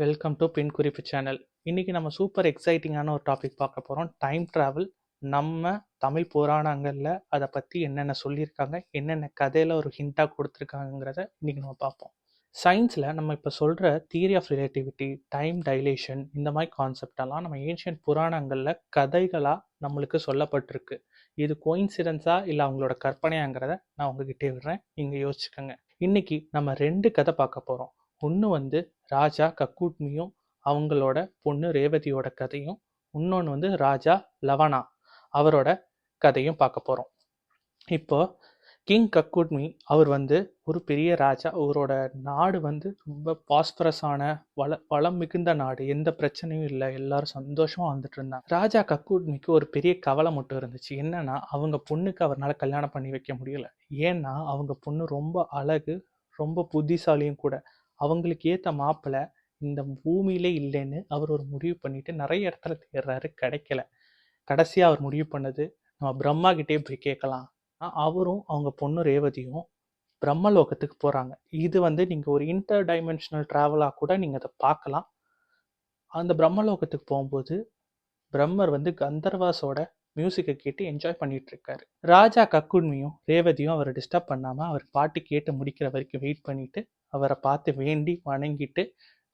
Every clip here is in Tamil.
வெல்கம் டு பின் குறிப்பு சேனல். இன்னைக்கு நம்ம சூப்பர் எக்ஸைட்டிங்கான ஒரு டாபிக் பார்க்க போகிறோம். Time travel. நம்ம தமிழ் புராணங்களில் அதை பற்றி என்னென்ன சொல்லியிருக்காங்க, என்னென்ன கதையில் ஒரு ஹிண்ட்டாக கொடுத்துருக்காங்கிறத இன்னைக்கு நம்ம பார்ப்போம். சயின்ஸில் நம்ம இப்போ சொல்கிற theory of relativity, time dilation, இந்த மாதிரி கான்செப்டெல்லாம் நம்ம ஏன்ஷியன்ட் புராணங்களில் கதைகளாக நம்மளுக்கு சொல்லப்பட்டிருக்கு. இது கோயின்சிடென்ஸா இல்லை அவங்களோட கற்பனையாங்கிறத நான் உங்ககிட்டே விடுறேன், நீங்கள் யோசிச்சுக்கோங்க. இன்னைக்கு நம்ம 2 கதை பார்க்க போகிறோம். ஒன்று ராஜா கக்கூட்மியும் அவங்களோட பொண்ணு ரேவதியோட கதையும், இன்னொன்று ராஜா லவணா அவரோட கதையும் பார்க்க போகிறோம். இப்போ கிங் கக்கூட்மி அவர் ஒரு பெரிய ராஜா. அவரோட நாடு ரொம்ப பாஸ்பரஸான வளம் மிகுந்த நாடு. எந்த பிரச்சனையும் இல்லை, எல்லாரும் சந்தோஷமா வந்துட்டு இருந்தாங்க. ராஜா கக்கூட்மிக்கு ஒரு பெரிய கவலை மட்டும் இருந்துச்சு. என்னன்னா, அவங்க பொண்ணுக்கு அவரால் கல்யாணம் பண்ணி வைக்க முடியல. ஏன்னா அவங்க பொண்ணு ரொம்ப அழகு, ரொம்ப புத்திசாலியும் கூட. அவங்களுக்கு ஏற்ற மாப்பிள்ளை இந்த பூமியிலே இல்லைன்னு அவர் ஒரு முடிவு பண்ணிட்டு நிறைய இடத்துல தேடுறாரு, கிடைக்கல. கடைசியா அவர் முடிவு பண்ணது, நம்ம பிரம்மா கிட்டே போய் கேட்கலாம். அவரும் அவங்க பொண்ணு ரேவதியும் பிரம்மலோகத்துக்கு போறாங்க. இது நீங்க ஒரு இன்டர் டைமென்ஷனல் டிராவலா கூட நீங்க அதை பார்க்கலாம். அந்த பிரம்மலோகத்துக்கு போகும்போது பிரம்மர் கந்தர்வாஸோட மியூசிக்கை கேட்டு என்ஜாய் பண்ணிட்டு இருக்காரு. ராஜா கக்குண்மியும் ரேவதியும் அவரை டிஸ்டர்ப் பண்ணாம அவர் பாட்டு கேட்டு முடிக்கிற வரைக்கும் வெயிட் பண்ணிட்டு அவரை பார்த்து வேண்டி வணங்கிட்டு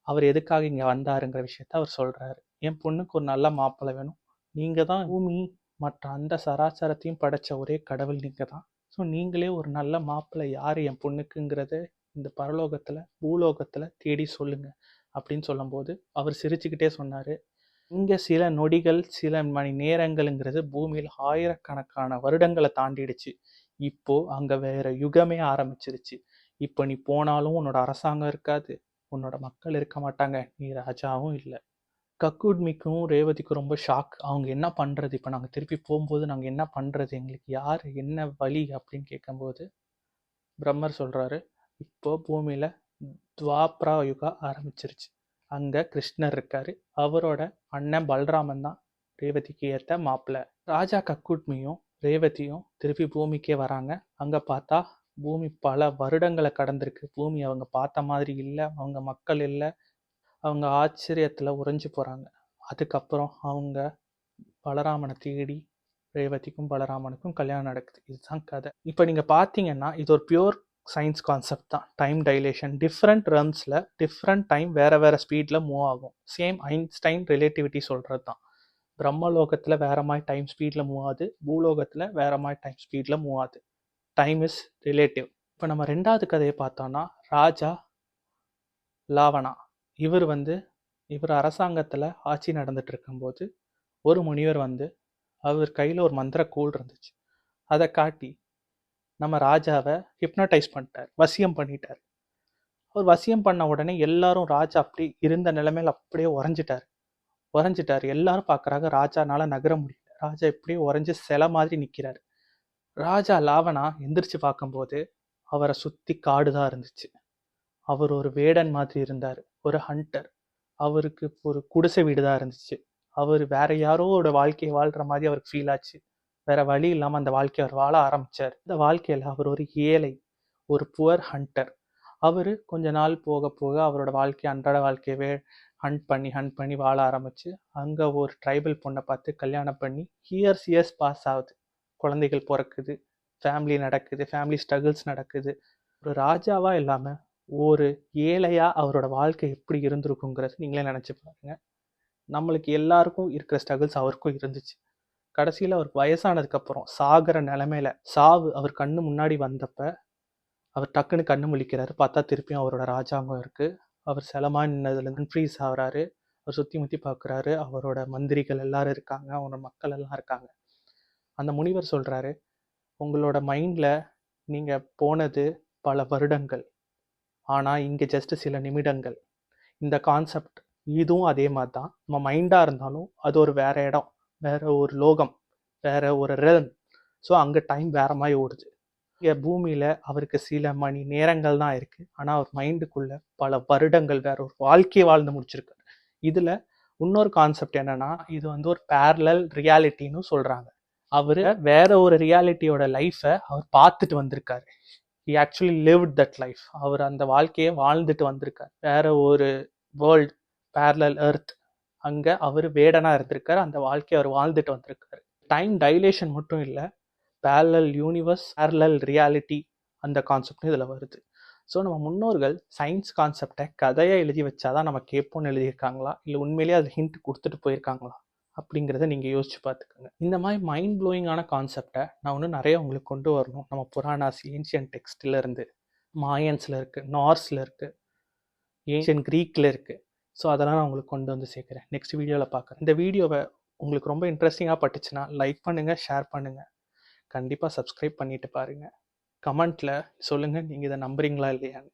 அவர் எதுக்காக இங்க வந்தாருங்கிற விஷயத்த அவர் சொல்றாரு. என் பொண்ணுக்கு ஒரு நல்ல மாப்பிள்ளை வேணும். நீங்க தான் பூமி மற்ற அந்த சராசரத்தையும் படைச்ச ஒரே கடவுள் நீங்க தான். ஸோ நீங்களே ஒரு நல்ல மாப்பிள்ளை யாரு என் பொண்ணுக்குங்கிறத இந்த பரலோகத்துல பூலோகத்துல தேடி சொல்லுங்க அப்படின்னு சொல்லும்போது அவர் சிரிச்சுக்கிட்டே சொன்னாரு, இங்க சில நொடிகள் சில மணி நேரங்கள்ங்கிறது பூமியில் ஆயிரக்கணக்கான வருடங்களை தாண்டிடுச்சு. இப்போ அங்க வேற யுகமே ஆரம்பிச்சிருச்சு. இப்போ நீ போனாலும் உன்னோட அரசாங்கம் இருக்காது, உன்னோட மக்கள் இருக்க மாட்டாங்க, நீ ராஜாவும் இல்லை. கக்குட்மிக்கும் ரேவதிக்கும் ரொம்ப ஷாக். அவங்க என்ன பண்றது, இப்போ நாங்கள் திருப்பி போகும்போது நாங்கள் என்ன பண்றது, எங்களுக்கு யார் என்ன வழி அப்படின்னு கேட்கும்போது பிரம்மர் சொல்றாரு, இப்போ பூமியில துவாப்ரா யுகா ஆரம்பிச்சிருச்சு. அங்க கிருஷ்ணர் இருக்காரு. அவரோட அண்ணன் பல்ராமன் தான் ரேவதிக்கு ஏற்ற மாப்பிள்ளை. ராஜா கக்குட்மியும் ரேவதியும் திருப்பி பூமிக்கே வராங்க. அங்க பார்த்தா பூமி பல வருடங்களை கடந்திருக்கு. பூமி அவங்க பார்த்த மாதிரி இல்லை, அவங்க மக்கள் இல்லை. அவங்க ஆச்சரியத்துல உறைஞ்சு போறாங்க. அதுக்கப்புறம் அவங்க பலராமனை தேடி ரேவதிக்கும் பலராமனுக்கும் கல்யாணம் நடக்குது. இதுதான் கதை. இப்போ நீங்க பார்த்தீங்கன்னா இது ஒரு பியூர் சயின்ஸ் கான்செப்ட் தான். டைம் டைலேஷன் டிஃப்ரெண்ட் ரன்ஸில் டிஃப்ரெண்ட் டைம் வேறு வேறு ஸ்பீடில் மூவ் ஆகும். சேம் ஐன்ஸ்டைன் ரிலேட்டிவிட்டி சொல்கிறது தான். பிரம்மலோகத்தில் வேறு மாதிரி டைம் ஸ்பீடில் மூவ் ஆகுது, பூலோகத்தில் வேறு மாதிரி டைம் ஸ்பீடில் மூவ் ஆகுது. Time is relative. இப்போ நம்ம 2வது கதையை பார்த்தோன்னா ராஜா லாவணா. இவர் அரசாங்கத்தில் ஆட்சி நடந்துட்டு இருக்கும்போது ஒரு முனிவர் அவர் கையில் ஒரு மந்திர கோல் இருந்துச்சு. அதை காட்டி நம்ம ராஜாவை ஹிப்னடைஸ் பண்ணிட்டார், வசியம் பண்ணிட்டார். அவர் வசியம் பண்ண உடனே எல்லாரும் ராஜா அப்படி இருந்த நிலைமையில அப்படியே உறைஞ்சிட்டார். எல்லாரும் பார்க்குறாங்க, ராஜானால நகர முடியல. ராஜா இப்படியே உறைஞ்சு சிலை மாதிரி நிற்கிறார். ராஜா லாவணா எந்திரிச்சு பார்க்கும்போது அவரை சுற்றி காடு தான் இருந்துச்சு. அவர் ஒரு வேடன் மாதிரி இருந்தார், ஒரு ஹண்டர். அவருக்கு ஒரு குடிசை வீடு தான் இருந்துச்சு. அவர் வேற யாரோட வாழ்க்கையை வாழ்கிற மாதிரி அவருக்கு ஃபீல் ஆச்சு. வேற வழி இல்லாமல் அந்த வாழ்க்கையை அவர் வாழ ஆரம்பிச்சார். இந்த வாழ்க்கையில் அவர் ஒரு ஏழை, ஒரு புவர் ஹண்டர். அவர் கொஞ்ச நாள் போக போக அவரோட வாழ்க்கையை அன்றாட வாழ்க்கையவே ஹண்ட் பண்ணி வாழ ஆரம்பிச்சு அங்கே ஒரு ட்ரைபல் பொண்ணை பார்த்து கல்யாணம் பண்ணி இயர்ஸ் பாஸ் ஆகுது. குழந்தைகள் பிறக்குது, ஃபேமிலி நடக்குது, ஃபேமிலி ஸ்ட்ரகிள்ஸ் நடக்குது. ஒரு ராஜாவா இல்லாமல் ஒரு ஏழையா அவரோட வாழ்க்கை எப்படி இருந்திருக்குங்கிறது நீங்களே நினச்சி பாருங்க. நம்மளுக்கு எல்லாருக்கும் இருக்கிற ஸ்ட்ரகிள்ஸ் அவருக்கும் இருந்துச்சு. கடைசியில் அவருக்கு வயசானதுக்கப்புறம் சாகிற நிலைமையில சாவு அவர் கண்ணு முன்னாடி வந்தப்ப அவர் டக்குன்னு கண்ணு முழிக்கிறாரு. பார்த்தா திருப்பியும் அவரோட ராஜாங்கம் இருக்கு. அவர் செலமா நின்னதுலேருந்து ஃப்ரீஸ் ஆகுறாரு. அவர் சுற்றி முற்றி பார்க்குறாரு. அவரோட மந்திரிகள் எல்லாரும் இருக்காங்க, அவரோட மக்கள் எல்லாம் இருக்காங்க. அந்த முனிவர் சொல்றாரு, உங்களோட மைண்டில் நீங்கள் போனது பல வருடங்கள், ஆனால் இங்கே ஜஸ்ட் சில நிமிடங்கள். இந்த கான்செப்ட் இதுவும் அதே மாதிரி தான். நம்ம மைண்டாக இருந்தாலும் அது ஒரு வேற இடம், வேற ஒரு லோகம், வேற ஒரு ரெல்ம். ஸோ அங்கே டைம் வேற மாதிரி ஓடுது. இங்கே பூமியில் அவருக்கு சில மணி நேரங்கள் தான் இருக்கு, ஆனால் அவர் மைண்டுக்குள்ள பல வருடங்கள் வேற ஒரு வாழ்க்கையை வாழ்ந்து முடிச்சிருக்காரு. இதில் இன்னொரு கான்செப்ட் என்னன்னா, இது ஒரு பேரலல் ரியாலிட்டின்னு சொல்றாங்க. அவர் வேற ஒரு ரியாலிட்டியோட லைஃப்பை அவர் பார்த்துட்டு வந்திருக்காரு. he actually lived that life. அவர் அந்த வாழ்க்கையை வாழ்ந்துட்டு வந்திருக்கார். வேற ஒரு வேர்ல்ட், பேரலல் எர்த், அங்கே அவர் வேடனாக இருந்திருக்காரு. அந்த வாழ்க்கையை அவர் வாழ்ந்துட்டு வந்திருக்காரு. டைம் டைலேஷன் மட்டும் இல்லை, பேரலல் யூனிவர்ஸ், பேரலல் ரியாலிட்டி, அந்த கான்செப்டும் இதில் வருது. ஸோ நம்ம முன்னோர்கள் சயின்ஸ் கான்செப்டை கதையாக எழுதி வச்சாதான் நம்ம கேட்போன்னு எழுதியிருக்காங்களா, இல்லை உண்மையிலேயே அதில் ஹிண்ட் கொடுத்துட்டு போயிருக்காங்களா அப்படிங்கிறத நீங்கள் யோசிச்சு பார்த்துக்கோங்க. இந்த மாதிரி மைண்ட் ப்ளோயிங்கான கான்செப்டை நான் இன்னும் நிறைய உங்களுக்கு கொண்டு வரணும். நம்ம புராணாஸ், ஏன்ஷியன் டெக்ஸ்டிலேருந்து, மாயன்ஸில் இருக்குது, நார்ஸில் இருக்குது, ஏன்ஷியன் க்ரீக்கில் இருக்குது. ஸோ அதெல்லாம் நான் உங்களுக்கு கொண்டு வந்து சேர்க்குறேன். நெக்ஸ்ட் வீடியோவில் பார்க்குறேன். இந்த வீடியோவை உங்களுக்கு ரொம்ப இன்ட்ரெஸ்டிங்காக பட்டுச்சுன்னா லைக் பண்ணுங்கள், ஷேர் பண்ணுங்கள், கண்டிப்பாக சப்ஸ்கிரைப் பண்ணிவிட்டு பாருங்கள். கமெண்ட்டில் சொல்லுங்கள் நீங்கள் இதை நம்புறீங்களா இல்லையான்னு.